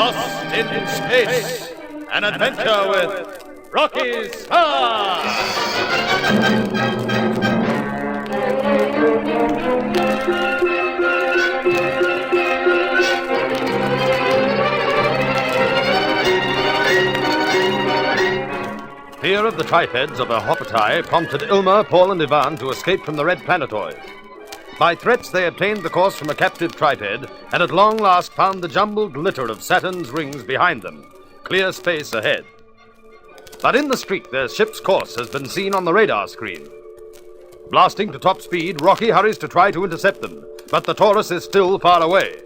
Lost in Space, an adventure with Rocky Starr. Fear of the tripeds of a Hopotai prompted Ilma, Paul, and Ivan to escape from the red planetoid. By threats, they obtained the course from a captive triped, and at long last found the jumbled litter of Saturn's rings behind them. Clear space ahead. But in the streak, their ship's course has been seen on the radar screen. Blasting to top speed, Rocky hurries to try to intercept them, but the Taurus is still far away.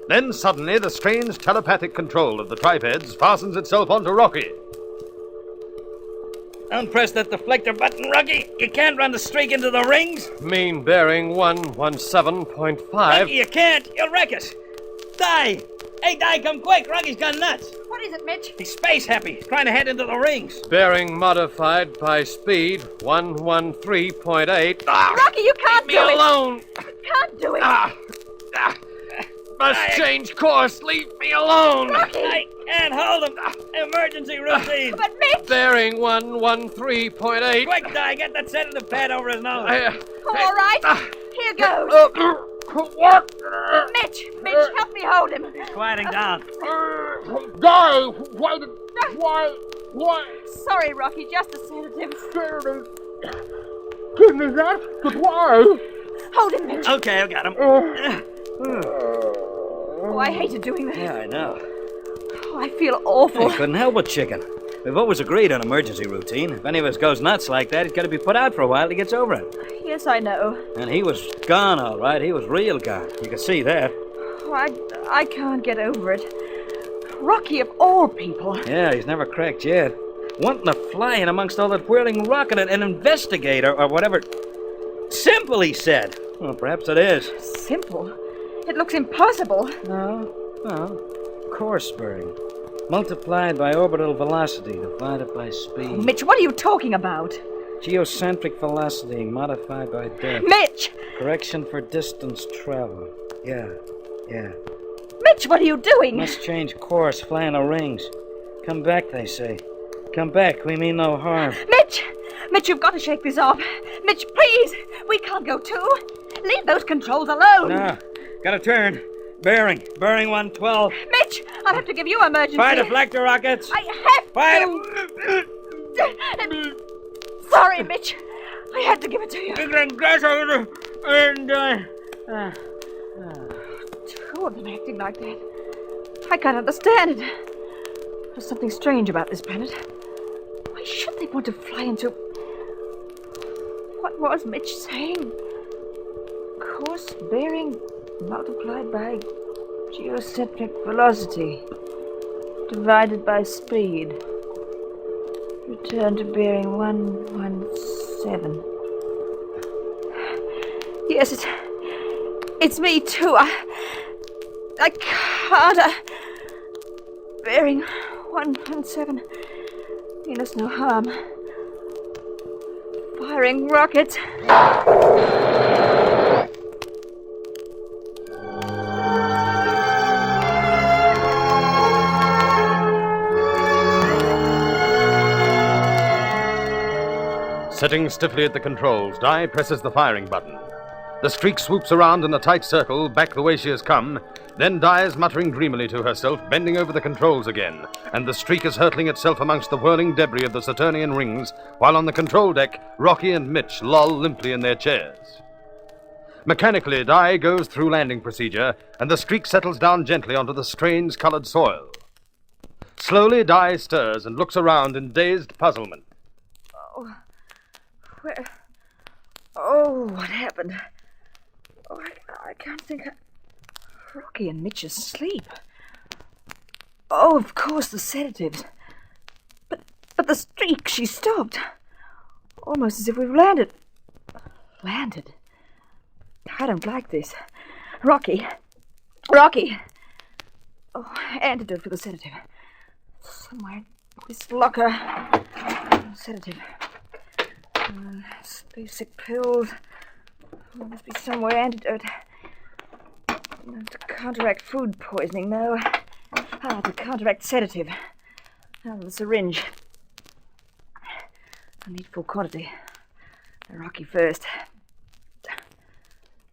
Then suddenly, the strange telepathic control of the tripeds fastens itself onto Rocky. Don't press that deflector button, Rocky. You can't run the streak into the rings. Mean bearing 117.5. Rocky, you can't. You'll wreck us. Die. Hey, Die, come quick. Rocky's gone nuts. What is it, Mitch? He's space happy. He's trying to head into the rings. Bearing modified by speed 113.8. Rocky, you can't Leave do me it. alone. Can't do it. Must change course. Leave me alone. Rocky. I can't hold him. Emergency routine. But Mitch! Bearing 113.8. Quick, Die, get that sedative pad over his nose. All right. Here goes. What? Mitch, help me hold him. He's quieting down. Die! Why? Sorry, Rocky, just a sedative. Give me that? But why? Hold him, Mitch. Okay, I've got him. Oh, I hated doing that. Yeah, I know. Oh, I feel awful. I couldn't help it, chicken. We've always agreed on emergency routine. If any of us goes nuts like that, he's got to be put out for a while till he gets over it. Yes, I know. And he was gone, all right. He was real gone. You can see that. Oh, I can't get over it. Rocky, of all people. Yeah, he's never cracked yet. Wanting to fly in amongst all that whirling rock and an investigator or whatever. Simple, he said. Well, perhaps it is. Simple. It looks impossible. No. Course bearing. Multiplied by orbital velocity divided by speed. Mitch, what are you talking about? Geocentric velocity modified by depth. Mitch! Correction for distance travel. Yeah. Mitch, what are you doing? Must change course, flying the rings. Come back, they say. Come back, we mean no harm. Mitch, you've got to shake this off. Mitch, please! We can't go too. Leave those controls alone. No, gotta turn. Bearing 112. Mitch, I'll have to give you emergency. Fire deflector rockets. I have Fire. to. Sorry, Mitch. I had to give it to you. Two of them acting like that. I can't understand it. There's something strange about this planet. Why should they want to fly into... What was Mitch saying? Course bearing multiplied by geocentric velocity divided by speed. Return to bearing 117. Yes, it's me too. I can't. Bearing 117. Mean us no harm. Firing rockets. Sitting stiffly at the controls, Di presses the firing button. The streak swoops around in a tight circle, back the way she has come. Then Di is muttering dreamily to herself, bending over the controls again, and the streak is hurtling itself amongst the whirling debris of the Saturnian rings, while on the control deck, Rocky and Mitch loll limply in their chairs. Mechanically, Di goes through landing procedure, and the streak settles down gently onto the strange-colored soil. Slowly, Di stirs and looks around in dazed puzzlement. Where? Oh, what happened? Oh, I can't think. Rocky and Mitch asleep. Oh, of course, the sedatives. But the streak, she stopped. Almost as if we've landed. Landed? I don't like this. Rocky. Oh, antidote for the sedative. Somewhere in this locker. Sedative. Basic pills. There must be somewhere antidote. To counteract food poisoning, though. To counteract sedative. The syringe. I need full quantity. The Rocky first.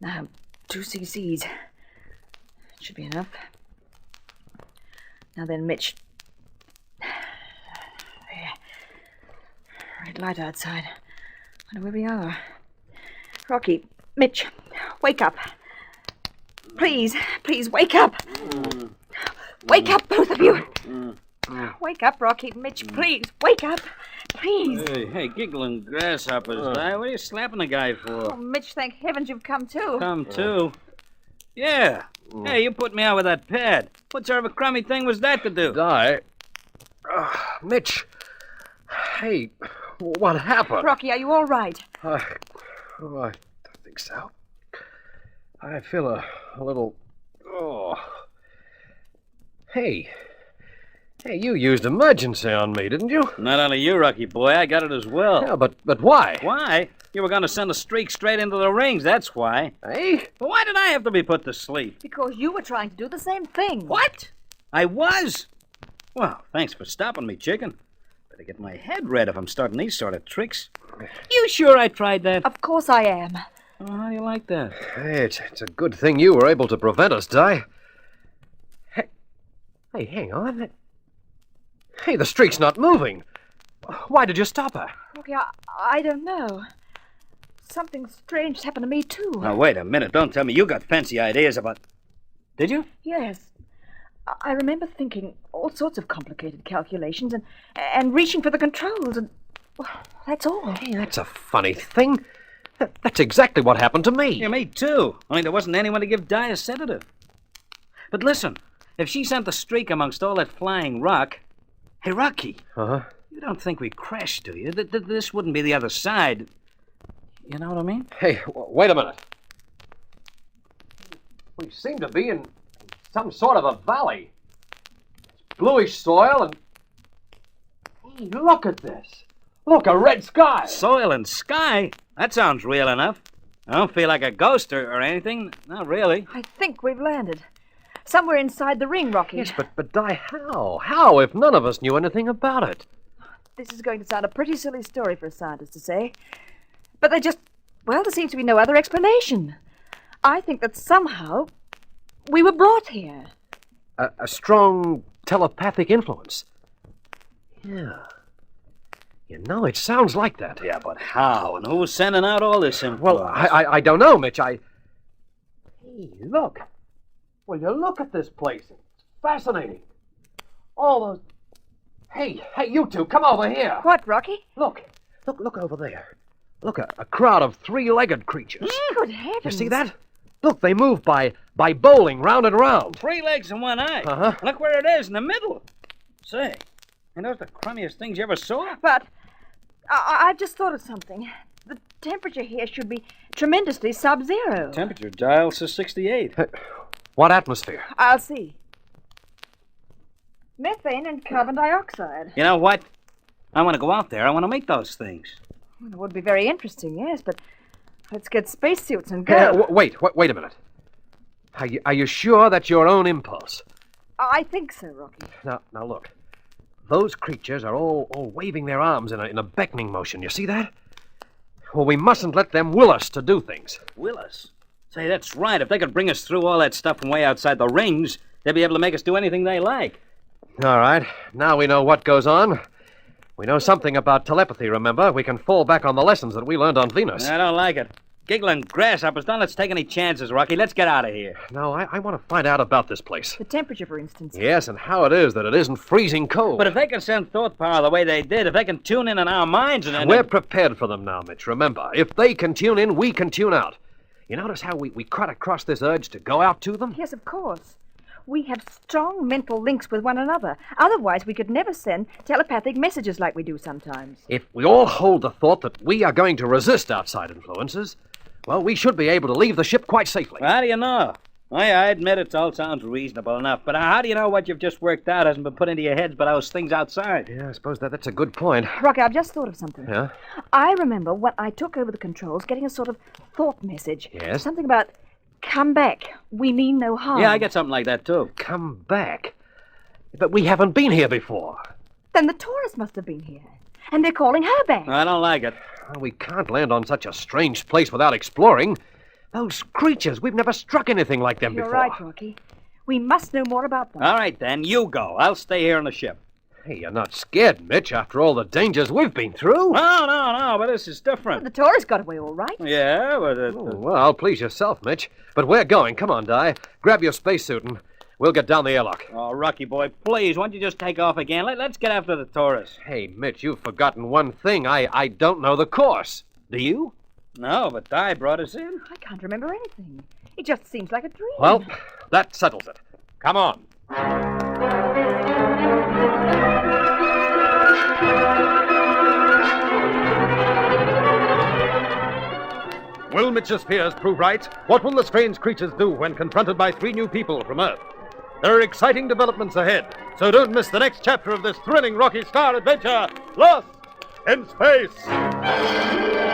Now, 2 cc's. Should be enough. Now then, Mitch. There. Red light outside. Wonder where we are. Rocky, Mitch, wake up. Please, wake up. Wake up, both of you. Wake up, Rocky. Mitch, please, wake up. Please. Hey, giggling grasshoppers, Di. What are you slapping the guy for? Oh, Mitch, thank heavens you've come too. Come to? Yeah. Hey, you put me out with that pad. What sort of a crummy thing was that to do? Di. Mitch. Hey, what happened? Rocky, are you all right? I think so. I feel a little... Oh. Hey, you used emergency on me, didn't you? Not only you, Rocky boy. I got it as well. Yeah, but why? Why? You were going to send a streak straight into the rings, that's why. Hey? But why did I have to be put to sleep? Because you were trying to do the same thing. What? I was? Well, thanks for stopping me, chicken. Better get my head red if I'm starting these sort of tricks. You sure I tried that? Of course I am. Oh, how do you like that? Hey, it's a good thing you were able to prevent us, Di. Hey, hang on. Hey, the streak's not moving. Why did you stop her? Rocky, I don't know. Something strange happened to me, too. Now, wait a minute. Don't tell me you got fancy ideas about... Did you? Yes. I remember thinking all sorts of complicated calculations and reaching for the controls and... Well, that's all. Hey, that's a funny thing. That's exactly what happened to me. Yeah, me too. Only there wasn't anyone to give Di a sedative. But listen, if she sent the streak amongst all that flying rock... Hey, Rocky. Uh-huh. You don't think we crashed, do you? This wouldn't be the other side. You know what I mean? Hey, wait a minute. We seem to be in some sort of a valley. It's bluish soil and... Hey, look at this. Look, a red sky. Soil and sky? That sounds real enough. I don't feel like a ghost or anything. Not really. I think we've landed. Somewhere inside the ring, Rocky. Yes, but Di, how? How, if none of us knew anything about it? This is going to sound a pretty silly story for a scientist to say. But there seems to be no other explanation. I think that somehow we were brought here. A strong telepathic influence. Yeah. You know, it sounds like that. Yeah, but how? And who's sending out all this info? Well, I don't know, Mitch. Hey, look. Will you look at this place? It's fascinating. All those... Hey, you two, come over here. What, Rocky? Look over there. Look, a crowd of 3-legged creatures. Good heavens. You see that? Look, they move by bowling round and round. 3 legs and 1 eye. Uh-huh. Look where it is, in the middle. Say, ain't those the crummiest things you ever saw? But I've just thought of something. The temperature here should be tremendously sub-zero. Temperature dial says 68. What atmosphere? I'll see. Methane and carbon dioxide. You know what? I want to go out there. I want to make those things. Well, it would be very interesting, yes, but let's get spacesuits and go. Wait a minute. Are you sure that's your own impulse? I think so, Rocky. Now look. Those creatures are all waving their arms in a beckoning motion. You see that? Well, we mustn't let them will us to do things. Will us? Say, that's right. If they could bring us through all that stuff from way outside the rings, they'd be able to make us do anything they like. All right. Now we know what goes on. We know something about telepathy, remember? We can fall back on the lessons that we learned on Venus. I don't like it. Giggling grasshoppers, don't let's take any chances, Rocky. Let's get out of here. No, I want to find out about this place. The temperature, for instance. Yes, and how it is that it isn't freezing cold. But if they can send thought power the way they did, if they can tune in our minds and... We're prepared for them now, Mitch, remember. If they can tune in, we can tune out. You notice how we cut across this urge to go out to them? Yes, of course. We have strong mental links with one another. Otherwise, we could never send telepathic messages like we do sometimes. If we all hold the thought that we are going to resist outside influences, well, we should be able to leave the ship quite safely. How do you know? I admit it all sounds reasonable enough, but how do you know what you've just worked out hasn't been put into your heads by those things outside? Yeah, I suppose that's a good point. Rocky, I've just thought of something. Yeah? I remember when I took over the controls getting a sort of thought message. Yes? Something about, come back, we mean no harm. Yeah, I get something like that, too. Come back. But we haven't been here before. Then the tourists must have been here. And they're calling her back. I don't like it. We can't land on such a strange place without exploring. Those creatures, we've never struck anything like them You're before. right, Rocky. We must know more about them. All right, then. You go. I'll stay here on the ship. Hey, you're not scared, Mitch, after all the dangers we've been through? No, but this is different. The tourists got away all right. Yeah, but... Well, please yourself, Mitch. But we're going. Come on, Di. Grab your spacesuit and we'll get down the airlock. Oh, Rocky boy, please, why don't you just take off again? Let's get after the tourists. Hey, Mitch, you've forgotten one thing. I don't know the course. Do you? No, but Di brought us in. I can't remember anything. It just seems like a dream. Well, that settles it. Come on. Will Mitch's fears prove right? What will the strange creatures do when confronted by 3 new people from Earth? There are exciting developments ahead, so don't miss the next chapter of this thrilling Rocky Starr adventure, Lost in Space!